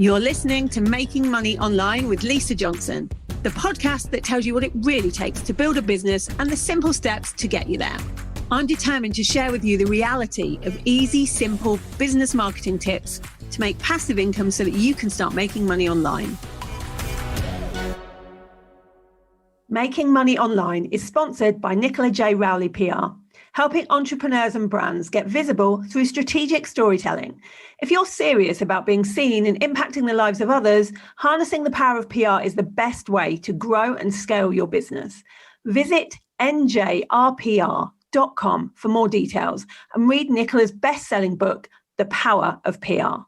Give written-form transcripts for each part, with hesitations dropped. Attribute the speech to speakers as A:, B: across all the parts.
A: You're listening to Making Money Online with Lisa Johnson, the podcast that tells you what it really takes to build a business and the simple steps to get you there. I'm determined to share with you the reality of easy, simple business marketing tips to make passive income so that you can start making money online. Making Money Online is sponsored by Nicola J. Rowley PR, helping entrepreneurs and brands get visible through strategic storytelling. If you're serious about being seen and impacting the lives of others, harnessing the power of PR is the best way to grow and scale your business. Visit njrpr.com for more details and read Nicola's best-selling book, The Power of PR.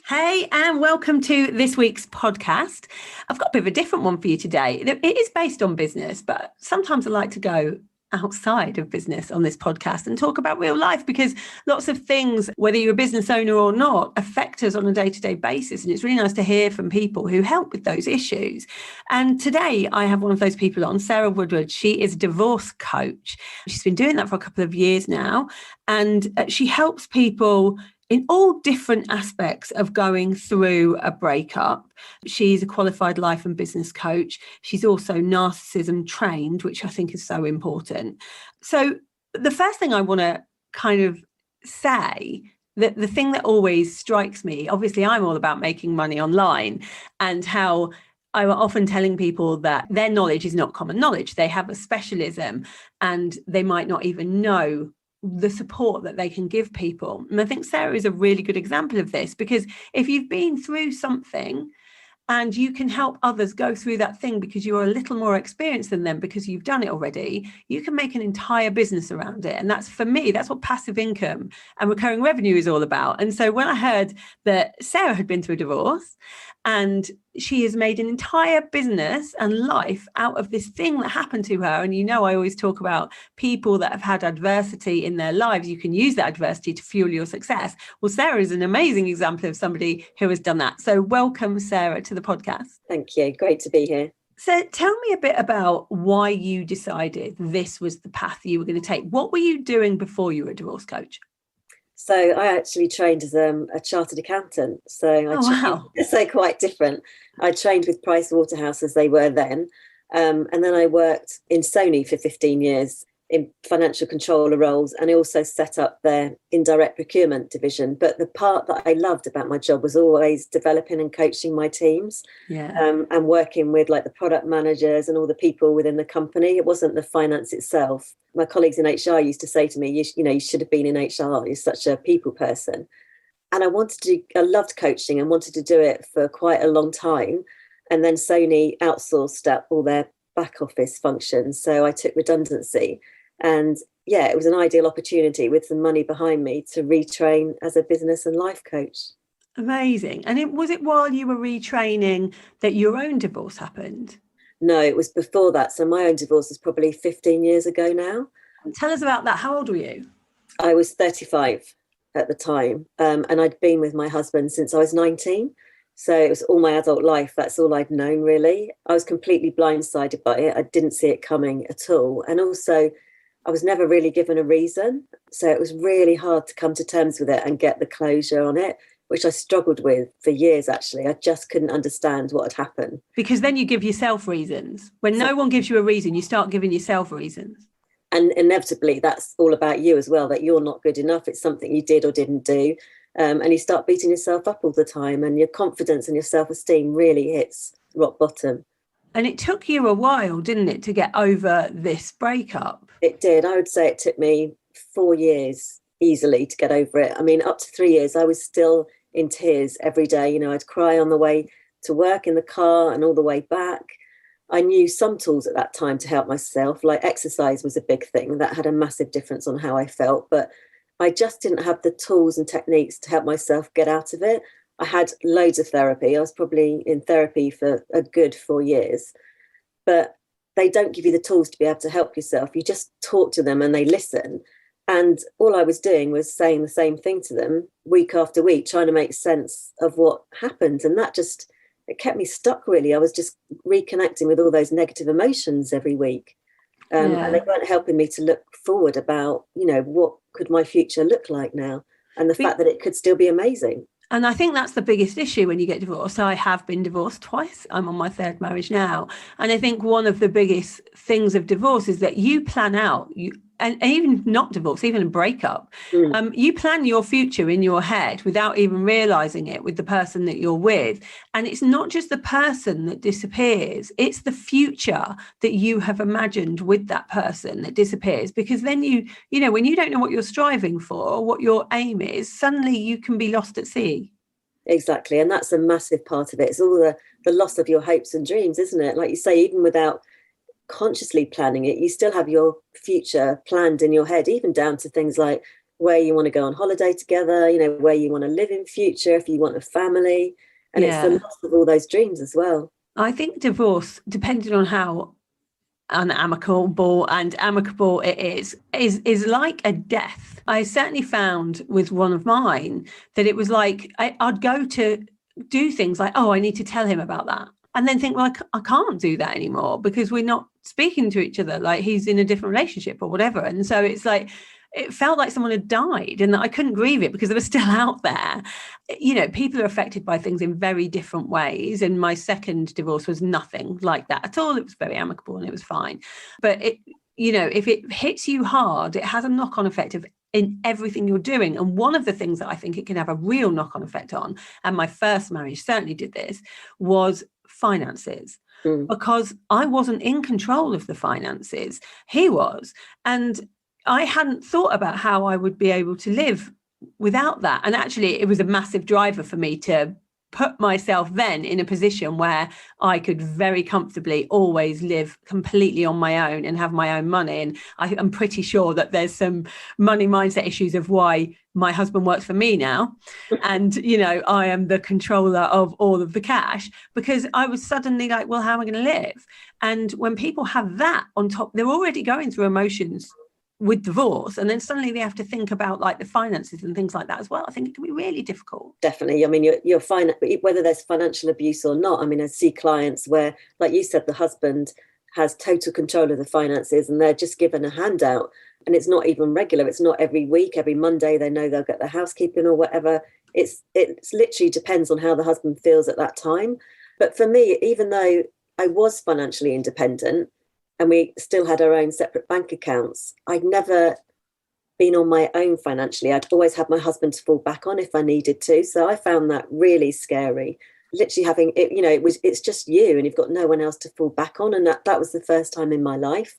A: Hey, and welcome to this week's podcast. I've got a bit of a different one for you today. It is based on business, but sometimes I like to go outside of business on this podcast and talk about real life, because lots of things, whether you're a business owner or not, affect us on a day-to-day basis. And it's really nice to hear from people who help with those issues. And today I have one of those people on, Sarah Woodward. She is a divorce coach. She's been doing that for a couple of years now. And she helps people in all different aspects of going through a breakup. She's a qualified life and business coach. She's also narcissism trained, which I think is so important. So the first thing I want to kind of say, that the thing that always strikes me, obviously I'm all about making money online, and how I'm often telling people that their knowledge is not common knowledge. They have a specialism and they might not even know the support that they can give people. And I think Sarah is a really good example of this, because if you've been through something and you can help others go through that thing because you're a little more experienced than them because you've done it already, you can make an entire business around it. And that's, for me, that's what passive income and recurring revenue is all about. And so when I heard that Sarah had been through a divorce and she has made an entire business and life out of this thing that happened to her. And I always talk about people that have had adversity in their lives. You can use that adversity to fuel your success. Well, Sarah is an amazing example of somebody who has done that. So welcome, Sarah, to the podcast.
B: Thank you. Great to be here.
A: So tell me a bit about why you decided this was the path you were going to take. What were you doing before you were a divorce coach?
B: So I actually trained as a chartered accountant. So quite different. I trained with Pricewaterhouse as they were then. And then I worked in Sony for 15 years in financial controller roles. And I also set up their indirect procurement division. But the part that I loved about my job was always developing and coaching my teams. And working with like the product managers and all the people within the company. It wasn't the finance itself. My colleagues in HR used to say to me, you should have been in HR. You're such a people person. And I loved coaching and wanted to do it for quite a long time. And then Sony outsourced out all their back office functions. So I took redundancy. And it was an ideal opportunity with some money behind me to retrain as a business and life coach.
A: Amazing. And was it while you were retraining that your own divorce happened?
B: No, it was before that. So my own divorce is probably 15 years ago now.
A: Tell us about that. How old were you?
B: I was 35 at the time. And I'd been with my husband since I was 19. So it was all my adult life. That's all I'd known, really. I was completely blindsided by it. I didn't see it coming at all. And also, I was never really given a reason. So it was really hard to come to terms with it and get the closure on it, which I struggled with for years, actually. I just couldn't understand what had happened.
A: Because then you give yourself reasons. When no one gives you a reason, you start giving yourself reasons.
B: And inevitably, that's all about you as well, that you're not good enough. It's something you did or didn't do. And you start beating yourself up all the time, and your confidence and your self-esteem really hits rock bottom.
A: And it took you a while, didn't it, to get over this breakup?
B: It did. I would say it took me 4 years easily to get over it. I mean, up to 3 years, I was still in tears every day. I'd cry on the way to work in the car and all the way back. I knew some tools at that time to help myself, like exercise was a big thing. That had a massive difference on how I felt. But I just didn't have the tools and techniques to help myself get out of it. I had loads of therapy. I was probably in therapy for a good 4 years. But they don't give you the tools to be able to help yourself. You just talk to them and they listen. And all I was doing was saying the same thing to them week after week, trying to make sense of what happened. And that just, it kept me stuck, really. I was just reconnecting with all those negative emotions every week. And they weren't helping me to look forward about, what could my future look like now? And the fact that it could still be amazing.
A: And I think that's the biggest issue when you get divorced. I have been divorced twice. I'm on my third marriage now. And I think one of the biggest things of divorce is that you plan out, and even not divorce, even a breakup, you plan your future in your head without even realizing it with the person that you're with. And it's not just the person that disappears, it's the future that you have imagined with that person that disappears. Because then you know, when you don't know what you're striving for, what your aim is, suddenly you can be lost at sea.
B: Exactly. And that's a massive part of it. It's all the loss of your hopes and dreams, isn't it? Like you say, even without consciously planning it, you still have your future planned in your head, even down to things like where you want to go on holiday together, you know, where you want to live in future, if you want a family. And it's the loss of all those dreams as well.
A: I think divorce, depending on how unamicable and amicable it is like a death. I certainly found with one of mine that it was like I'd go to do things like, oh, I need to tell him about that, and then think, well, I can't do that anymore because we're not speaking to each other, like he's in a different relationship or whatever. And so it's like, it felt like someone had died and that I couldn't grieve it because they were still out there. You know, people are affected by things in very different ways. And my second divorce was nothing like that at all. It was very amicable and it was fine. But it, you know, if it hits you hard, it has a knock-on effect in everything you're doing. And one of the things that I think it can have a real knock-on effect on, and my first marriage certainly did this, was finances. Because I wasn't in control of the finances. He was. And I hadn't thought about how I would be able to live without that. And actually, it was a massive driver for me to put myself then in a position where I could very comfortably always live completely on my own and have my own money. And I'm pretty sure that there's some money mindset issues of why my husband works for me now. And, you know, I am the controller of all of the cash, because I was suddenly like, well, how am I going to live? And when people have that on top, they're already going through emotions with divorce, and then suddenly they have to think about like the finances and things like that as well. I think it can be really difficult.
B: Definitely. I mean, you're fine, whether there's financial abuse or not. I mean, I see clients where, like you said, the husband has total control of the finances and they're just given a handout, and it's not even regular. It's not every week, every Monday they know they'll get the housekeeping or whatever. It's literally depends on how the husband feels at that time. But for me, even though I was financially independent and we still had our own separate bank accounts, I'd never been on my own financially. I'd always had my husband to fall back on if I needed to. So I found that really scary. Literally having it, you know, it's just you and you've got no one else to fall back on. And that was the first time in my life.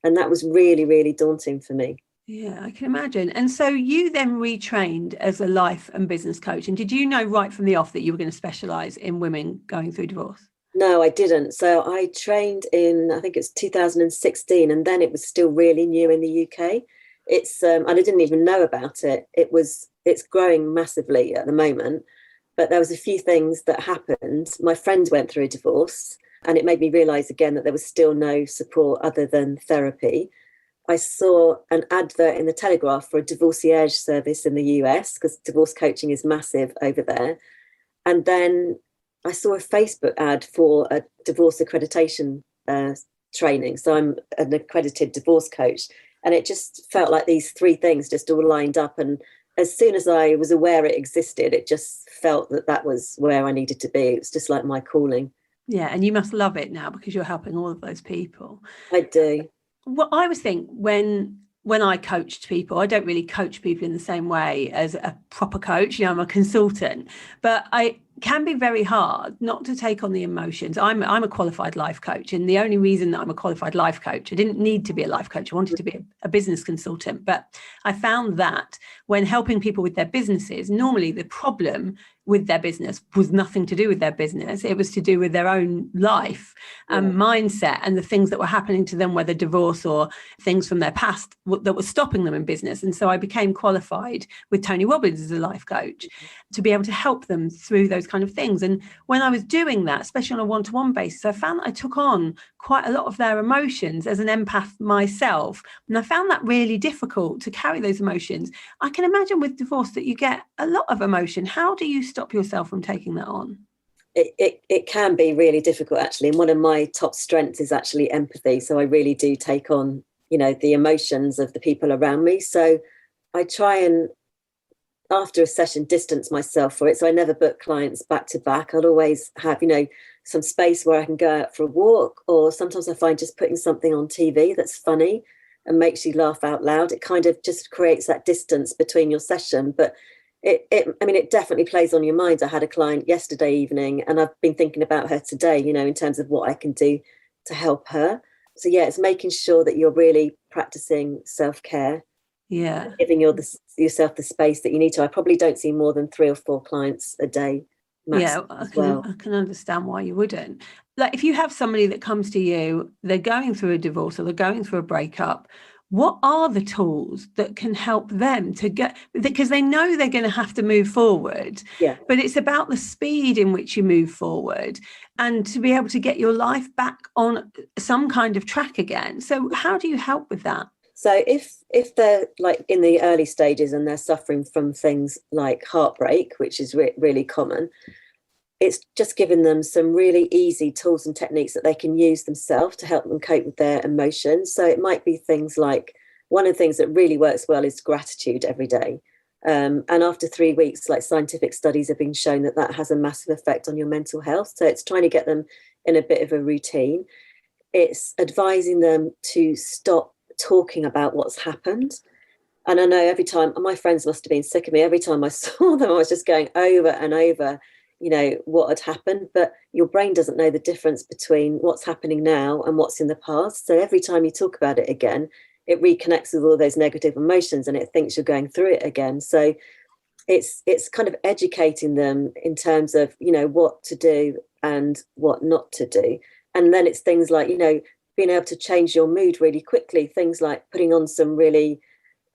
B: And that was really, really daunting for me.
A: Yeah, I can imagine. And so you then retrained as a life and business coach. And did you know right from the off that you were going to specialise in women going through divorce?
B: No, I didn't. So I trained in, I think it's 2016, and then it was still really new in the UK. It's and I didn't even know about it. It's growing massively at the moment, but there was a few things that happened. My friend went through a divorce, and it made me realise again that there was still no support other than therapy. I saw an advert in the Telegraph for a divorcierge service in the US, because divorce coaching is massive over there. And then I saw a Facebook ad for a divorce accreditation training. So I'm an accredited divorce coach. And it just felt like these three things just all lined up. And as soon as I was aware it existed, it just felt that was where I needed to be. It was just like my calling.
A: Yeah, and you must love it now because you're helping all of those people.
B: I do.
A: Well, I always think when I coached people, I don't really coach people in the same way as a proper coach. You know, I'm a consultant, but I can be very hard not to take on the emotions. I'm a qualified life coach, and the only reason that I'm a qualified life coach, I didn't need to be a life coach. I wanted to be a business consultant, but I found that when helping people with their businesses, normally the problem with their business was nothing to do with their business. It was to do with their own life and mindset and the things that were happening to them, whether divorce or things from their past that were stopping them in business. And so I became qualified with Tony Robbins as a life coach to be able to help them through those kind of things. And when I was doing that, especially on a one-to-one basis, I found that I took on quite a lot of their emotions as an empath myself. And I found that really difficult to carry those emotions. I can imagine with divorce that you get a lot of emotion. How do you stop yourself from taking that on?
B: It can be really difficult, actually. And one of my top strengths is actually empathy. So I really do take on, you know, the emotions of the people around me. So I try and after a session, distance myself for it. So I never book clients back to back. I'll always have, some space where I can go out for a walk, or sometimes I find just putting something on TV that's funny and makes you laugh out loud. It kind of just creates that distance between your session. But it definitely plays on your mind. I had a client yesterday evening, and I've been thinking about her today, in terms of what I can do to help her. So yeah, it's making sure that you're really practicing self-care.
A: Yeah.
B: Giving yourself the space that you need to. I probably don't see more than 3 or 4 clients a day.
A: Yeah, I can understand why you wouldn't. Like, if you have somebody that comes to you, they're going through a divorce or they're going through a breakup, what are the tools that can help them to get, because they know they're going to have to move forward, but it's about the speed in which you move forward and to be able to get your life back on some kind of track again. So how do you help with that?
B: So if they're like in the early stages and they're suffering from things like heartbreak, which is really common, it's just giving them some really easy tools and techniques that they can use themselves to help them cope with their emotions. So it might be things like, one of the things that really works well is gratitude every day. And after 3 weeks, like, scientific studies have been shown that has a massive effect on your mental health. So it's trying to get them in a bit of a routine. It's advising them to stop talking about what's happened. And I know every time, my friends must have been sick of me, every time I saw them, I was just going over and over, what had happened. But your brain doesn't know the difference between what's happening now and what's in the past. So every time you talk about it again, it reconnects with all those negative emotions and it thinks you're going through it again. So it's kind of educating them in terms of, what to do and what not to do. And then it's things like, being able to change your mood really quickly, things like putting on some really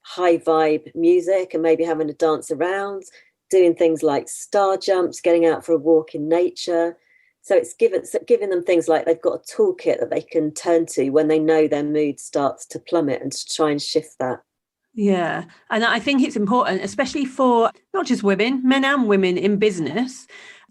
B: high vibe music and maybe having a dance around, doing things like star jumps, getting out for a walk in nature. So it's giving them things like they've got a toolkit that they can turn to when they know their mood starts to plummet, and to try and shift that.
A: Yeah. And I think it's important, especially for not just women, men and women in business.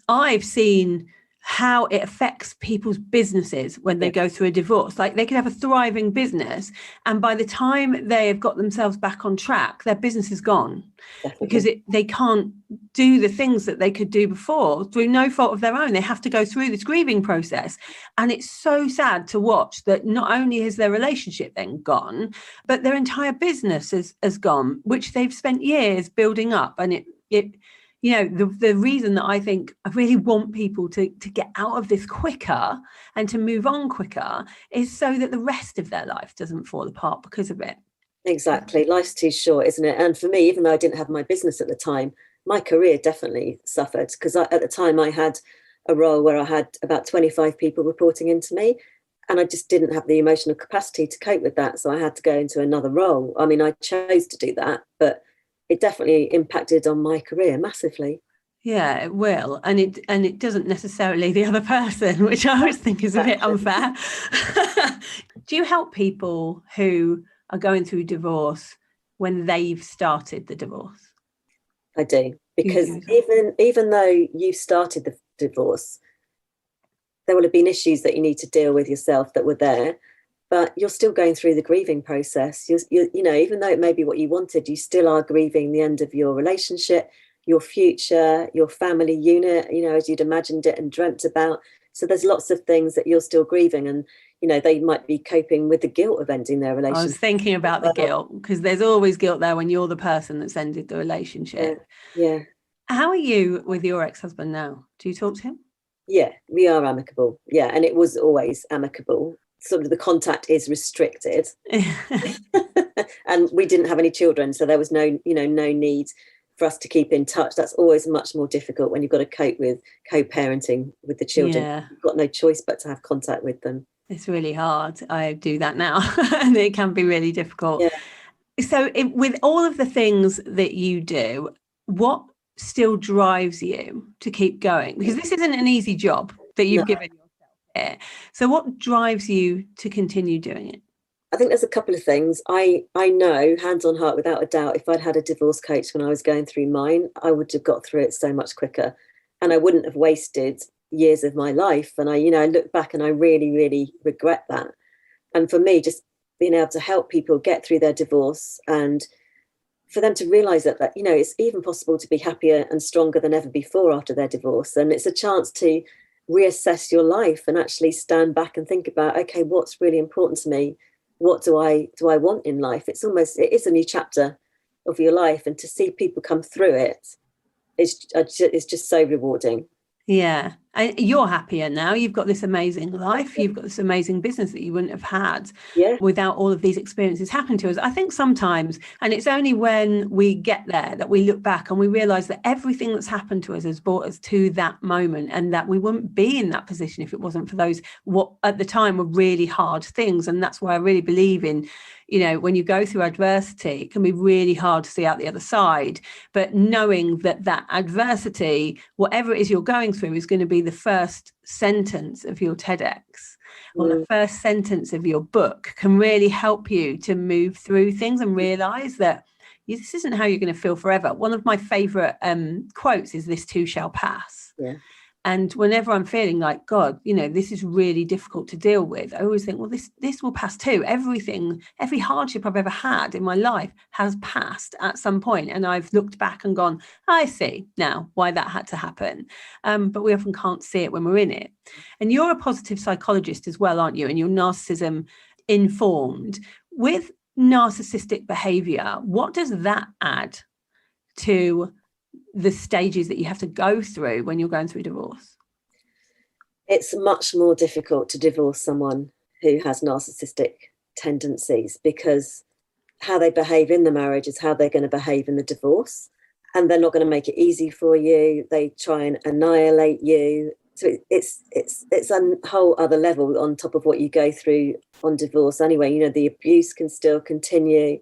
A: I've seen how it affects people's businesses when they go through a divorce. Like, they could have a thriving business, and by the time they have got themselves back on track, their business is gone. Definitely. Because they can't do the things that they could do before through no fault of their own. They have to go through this grieving process. And it's so sad to watch that not only has their relationship then gone, but their entire business has gone, which they've spent years building up. And the reason that I think I really want people to get out of this quicker and to move on quicker is so that the rest of their life doesn't fall apart because of it.
B: Exactly. Life's too short, isn't it? And for me, even though I didn't have my business at the time, my career definitely suffered, because at the time I had a role where I had about 25 people reporting into me, and I just didn't have the emotional capacity to cope with that. So I had to go into another role. I mean, I chose to do that, but it definitely impacted on my career massively.
A: Yeah, it will. And it doesn't necessarily the other person, which I always think is a bit unfair. Do you help people who are going through divorce when they've started the divorce?
B: I do, because even though you started the divorce, there will have been issues that you need to deal with yourself that were there, but you're still going through the grieving process. Even though it may be what you wanted, you still are grieving the end of your relationship, your future, your family unit, as you'd imagined it and dreamt about. So there's lots of things that you're still grieving, and they might be coping with the guilt of ending their relationship.
A: I was thinking about the guilt, because there's always guilt there when you're the person that's ended the relationship.
B: Yeah.
A: How are you with your ex-husband now? Do you talk to him?
B: Yeah, we are amicable. Yeah, and it was always amicable. Sort of the contact is restricted. And we didn't have any children, so there was no need for us to keep in touch. That's always much more difficult when you've got to cope with co-parenting with the children. Yeah. You've got no choice but to have contact with them.
A: It's really hard. I do that now and it can be really difficult. Yeah. So with all of the things that you do, what still drives you to keep going? Because this isn't an easy job that you've given yourself here. So what drives you to continue doing it?
B: I think there's a couple of things. I know, hands on heart, without a doubt, if I'd had a divorce coach when I was going through mine, I would have got through it so much quicker, and I wouldn't have wasted years of my life. And I look back and I really, really regret that. And for me, just being able to help people get through their divorce and for them to realise that, you know, it's even possible to be happier and stronger than ever before after their divorce. And it's a chance to reassess your life and actually stand back and think about, okay, what's really important to me? What do I want in life? It is a new chapter of your life, and to see people come through it, it's just so rewarding.
A: Yeah. And you're happier now. You've got this amazing life. You've got this amazing business that you wouldn't have had without all of these experiences happen to us. I think sometimes, and it's only when we get there that we look back and we realize that everything that's happened to us has brought us to that moment, and that we wouldn't be in that position if it wasn't for those, what at the time were really hard things. And that's why I really believe in, you know, when you go through adversity, it can be really hard to see out the other side. But knowing that that adversity, whatever it is you're going through, is going to be the first sentence of your TEDx or the first sentence of your book, can really help you to move through things and realize that this isn't how you're going to feel forever. One of my favorite quotes is, "This too shall pass."
B: Yeah.
A: And whenever I'm feeling like, God, you know, this is really difficult to deal with, I always think, well, this will pass too. Every hardship I've ever had in my life has passed at some point. And I've looked back and gone, I see now why that had to happen. But we often can't see it when we're in it. And you're a positive psychologist as well, aren't you? And you're narcissism informed. With narcissistic behavior, what does that add to the stages that you have to go through when you're going through divorce?
B: It's much more difficult to divorce someone who has narcissistic tendencies, because how they behave in the marriage is how they're going to behave in the divorce, and they're not going to make it easy for you. They try and annihilate you. So it's a whole other level on top of what you go through on divorce anyway. You know, the abuse can still continue,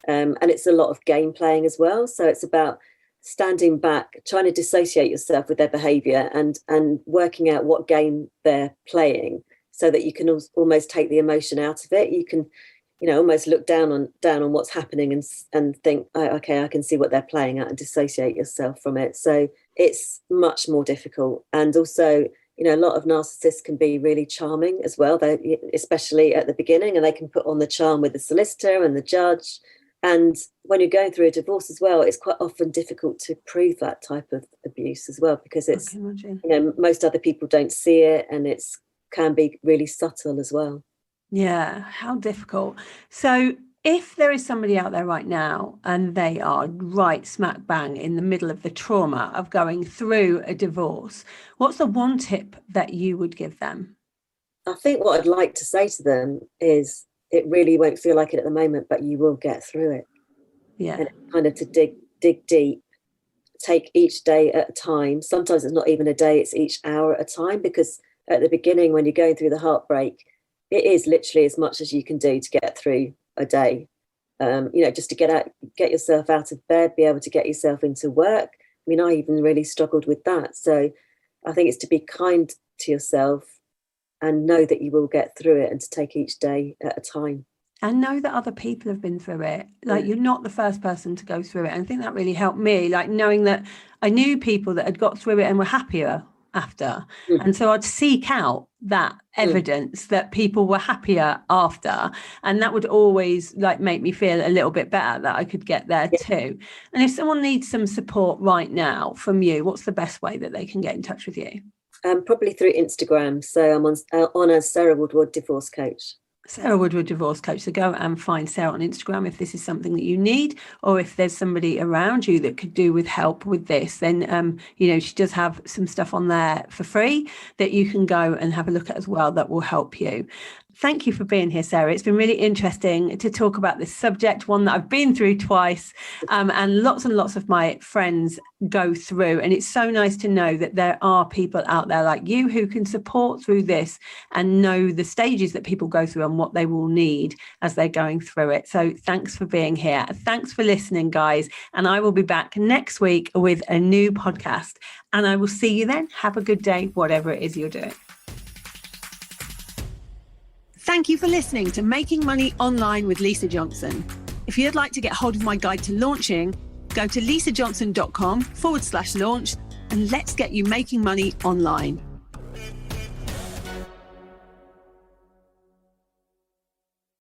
B: and it's a lot of game playing as well. So it's about standing back, trying to dissociate yourself with their behavior and working out what game they're playing, so that you can almost take the emotion out of it. You can, you know, almost look down on what's happening and think, oh, okay, I can see what they're playing at, and dissociate yourself from it. So it's much more difficult. And also, you know, a lot of narcissists can be really charming as well, especially at the beginning, and they can put on the charm with the solicitor and the judge. And when you're going through a divorce as well, it's quite often difficult to prove that type of abuse as well, because it's, you know, most other people don't see it, and can be really subtle as well.
A: Yeah, how difficult. So if there is somebody out there right now and they are right smack bang in the middle of the trauma of going through a divorce, what's the one tip that you would give them?
B: I think what I'd like to say to them is, it really won't feel like it at the moment, but you will get through it.
A: Yeah.
B: And kind of to dig deep, take each day at a time. Sometimes it's not even a day, it's each hour at a time, because at the beginning, when you're going through the heartbreak, it is literally as much as you can do to get through a day. You know, just to get yourself out of bed, be able to get yourself into work. I mean, I even really struggled with that. So I think it's to be kind to yourself and know that you will get through it, and to take each day at a time.
A: And know that other people have been through it. Like, you're not the first person to go through it. And I think that really helped me, like knowing that I knew people that had got through it and were happier after. And so I'd seek out that evidence that people were happier after. And that would always like make me feel a little bit better that I could get there too. And if someone needs some support right now from you, what's the best way that they can get in touch with you?
B: Probably through Instagram. So I'm on as Sarah Woodward Divorce Coach.
A: Sarah Woodward Divorce Coach. So go and find Sarah on Instagram if this is something that you need, or if there's somebody around you that could do with help with this, then you know, she does have some stuff on there for free that you can go and have a look at as well that will help you. Thank you for being here, Sarah. It's been really interesting to talk about this subject, one that I've been through twice, and lots of my friends go through. And it's so nice to know that there are people out there like you who can support through this and know the stages that people go through and what they will need as they're going through it. So thanks for being here. Thanks for listening, guys. And I will be back next week with a new podcast. And I will see you then. Have a good day, whatever it is you're doing. Thank you for listening to Making Money Online with Lisa Johnson. If you'd like to get hold of my guide to launching, go to lisajohnson.com/launch and let's get you making money online.